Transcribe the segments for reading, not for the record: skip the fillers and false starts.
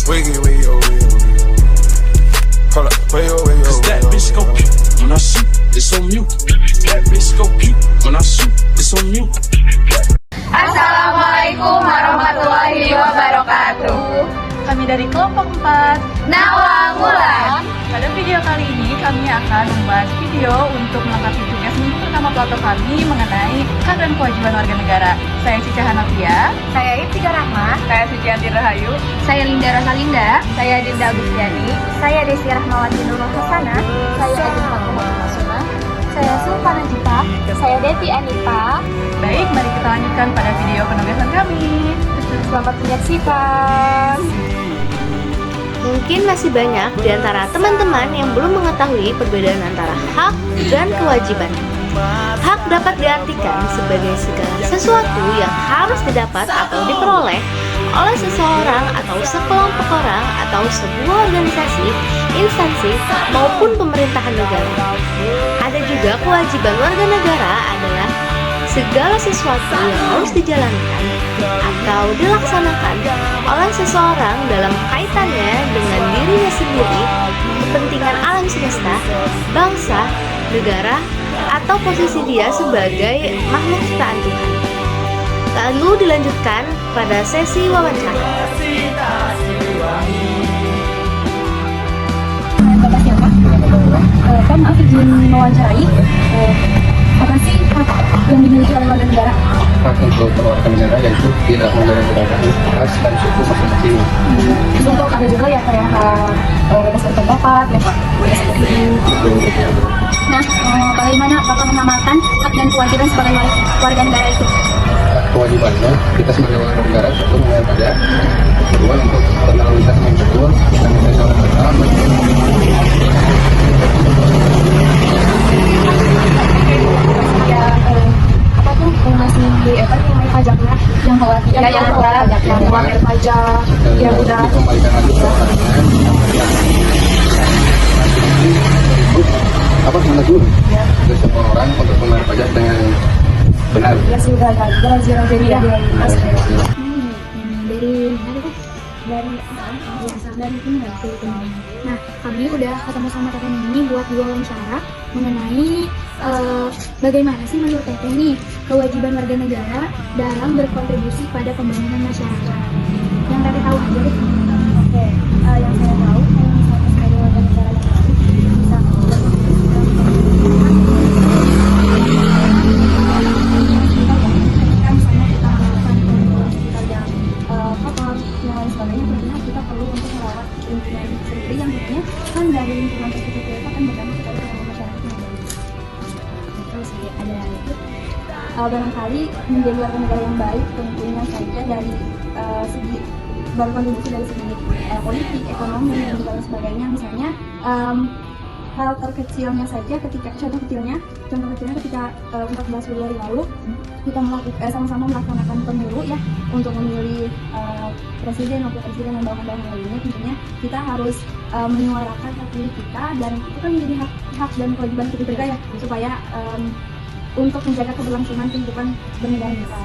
Hold up, cause that bitch go pew when I shoot, it's on mute. That bitch go pew when I shoot, it's on mute. Assalamualaikum warahmatullahi wabarakatuh. Kami dari kelompok 4 Nawangula. Pada video kali ini kami akan membahas video untuk melengkapi tugas minggu pertama Plato kami mengenai hak dan kewajiban warga negara. Saya Cica Hanafia. Saya Iftika Rahma. Saya Sucianti Rahayu. Saya Linda Rosalinda. Saya Dinda Agustiani. Saya Desi Rahmawati Nurul Hasana. Saya Ajeng Fatimah Masuna. Saya Sulfa Najipah. Saya Devi Anifa. Baik, mari kita lanjutkan pada video penugasan kami. Selamat menyaksikan. Mungkin masih banyak di antara teman-teman yang belum mengetahui perbedaan antara hak dan kewajiban. Hak dapat diartikan sebagai segala sesuatu yang harus didapat atau diperoleh oleh seseorang atau sekelompok orang atau sebuah organisasi, instansi, maupun pemerintahan negara. Ada juga kewajiban warga negara adalah segala sesuatu yang harus dijalankan atau dilaksanakan oleh seseorang dalam kaitannya dengan dirinya sendiri, kepentingan alam semesta, bangsa, negara, atau posisi dia sebagai makhluk ciptaan Tuhan. Lalu dilanjutkan pada sesi wawancara. Bapak siapa? Pak, maaf izin mewawancarai. Apa sih hak yang dimiliki oleh warga negara? Hak untuk warga negara yaitu tidak menggunakan ras dan suku masing-masing. Untuk ada juga ya kayak hak berdasarkan pendapat, ya Pak, berdasarkan ilmu. Nah, bagaimana Bapak mengamalkan hak dan kewajiban sebagai warga negara itu? Kewajibannya kita sebagai warga negara satu membayar pajak, kedua untuk berlalu lintas yang betul dan kita orang bersama. Apa tuh masih pajaknya yang khawatir yang bayar pajak yang udah Kembalikan lagi ke orangnya. Apa mana dulu? Untuk semua orang untuk membayar pajak dengan benar. ya sudah dari ini. Nah, kami udah ketemu sama Teteh ini buat diwawancara mengenai bagaimana sih menurut Teteh nih kewajiban warga negara dalam berkontribusi pada pembangunan masyarakat. Yang Teteh tahu aja deh. Oke, yang saya tahu kalau misalnya sebagai warga negara yang baik bisa kita perlu untuk merawat lingkungan sendiri yang tentunya kan dari lingkungan tersebut itu akan berdampak kepada masyarakat yang baik. Terus ada itu barangkali menjadi warga negara yang baik tentunya saja dari segi berkontribusi dari segi politik, ekonomi dan juga sebagainya. Misalnya hal terkecilnya saja ketika contoh kecilnya ketika 14 Februari lalu kita sama-sama melaksanakan pemilu ya untuk memilih presiden, wakil presiden dan bawahan lainnya. Tentunya kita harus menyuarakan hak pilih kita dan itu kan menjadi hak dan kewajiban kita juga ya supaya untuk menjaga keberlangsungan kehidupan bernegara kita.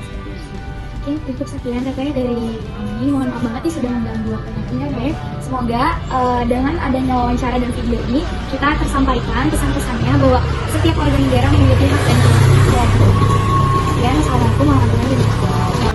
Oke, cukup sekian Teteh dari kami. Mohon maaf banget nih sudah mengganggu waktunya Teteh. Semoga dengan adanya wawancara dan video ini kita tersampaikan pesan-pesannya bahwa setiap warga negara memiliki hak dan kewajiban. Sekian, assalamualaikum warahmatullahi wabarakatuh.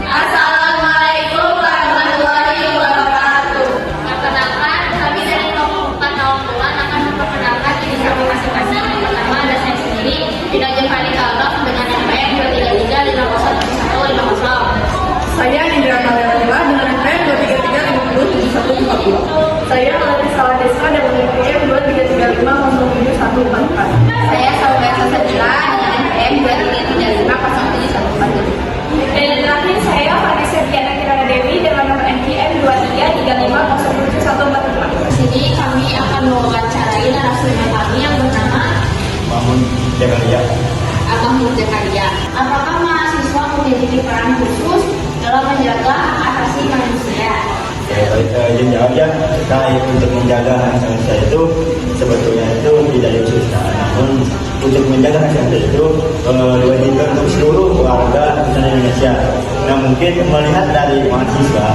Assalamualaikum warahmatullahi wabarakatuh. Perkenalkan, kami dari kelompok 4 Nawangula akan memperkenalkan diri kami masing-masing. Pertama ada saya sendiri, Dina Jefani Kalbak dengan NPM 233 501 500. Saya Indra Kalewatila dengan NPM 233 50 7140. Saya Larissa Wadesa dengan NPM 2335 07144. Saya Saubasa Sajila dengan NPM 2335 07140. Dan terakhir saya Fadisa Diana Kirana Dewi dengan nomor NPM 2335 07144. Di sini kami akan mewawancarai narasumber kami yang bernama Mahmud Jakaria. Mahmud Jakaria. Apakah mahasiswa memiliki peran khusus dalam menjaga hak asasi manusia? Izin jawab ya, terkait untuk menjaga hak asasi manusia itu sebetulnya itu tidak diusulkan, namun untuk menjaga hak asasi manusia itu diwajibkan untuk seluruh warga Indonesia. Namun mungkin melihat dari mahasiswa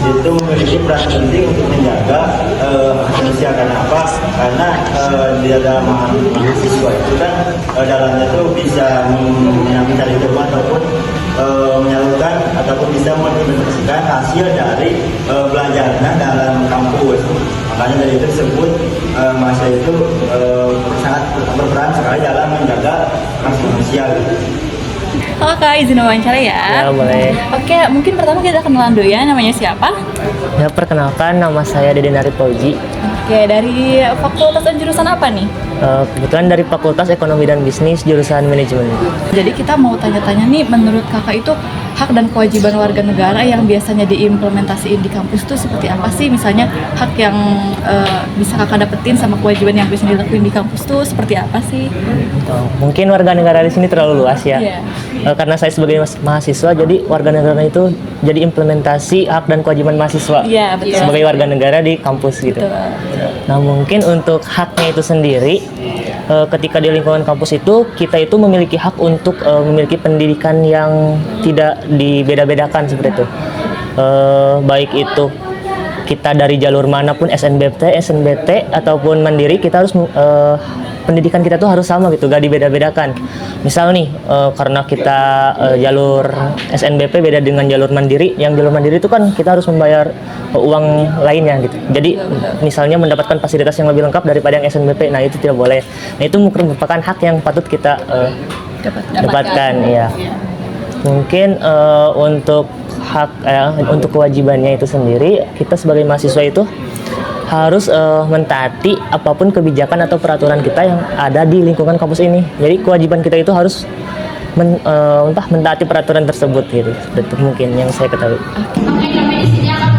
itu memiliki peran penting untuk menjaga manusia. Karena apa? Karena di dalam mahasiswa itu kan dalamnya tuh bisa mencari ilmu ataupun menyalurkan ataupun bisa mengimplementasikan hasil dari belajarnya dalam kampus. Makanya dari itu disebut mahasiswa itu sangat berperan sekali dalam menjaga manusia. Halo Kak, izin wawancara ya? Ya, boleh. Oke, mungkin pertama kita kenalan dulu ya, namanya siapa? Ya, perkenalkan nama saya Deden Arif Fauzi. Oke, dari fakultas dan jurusan apa nih? Kebetulan dari Fakultas Ekonomi dan Bisnis jurusan Manajemen. Jadi kita mau tanya-tanya nih, menurut kakak itu hak dan kewajiban warga negara yang biasanya diimplementasiin di kampus itu seperti apa sih? Misalnya hak yang bisa kakak dapetin sama kewajiban yang bisa dilakuin di kampus tuh seperti apa sih? Mungkin warga negara di sini terlalu luas ya. Iya. Karena saya sebagai mahasiswa, jadi warga negara itu jadi implementasi hak dan kewajiban mahasiswa Iya, betul. sebagai warga negara di kampus gitu. Betul. Nah, mungkin untuk haknya itu sendiri, ketika di lingkungan kampus itu kita itu memiliki hak untuk memiliki pendidikan yang tidak dibeda-bedakan seperti itu. Baik itu kita dari jalur manapun, SNBT ataupun mandiri, kita harus pendidikan kita tuh harus sama gitu, gak dibeda-bedakan. Misal nih, karena kita jalur SNBP beda dengan jalur mandiri, yang jalur mandiri itu kan kita harus membayar uang lainnya gitu. Jadi misalnya mendapatkan fasilitas yang lebih lengkap daripada yang SNBP, nah itu tidak boleh. Nah itu merupakan hak yang patut kita dapatkan, ya. Mungkin untuk hak, untuk kewajibannya itu sendiri, kita sebagai mahasiswa itu harus mentaati apapun kebijakan atau peraturan kita yang ada di lingkungan kampus ini. Jadi kewajiban kita itu harus mentaati peraturan tersebut gitu. Itu mungkin yang saya ketahui. Oke, kami di sini akan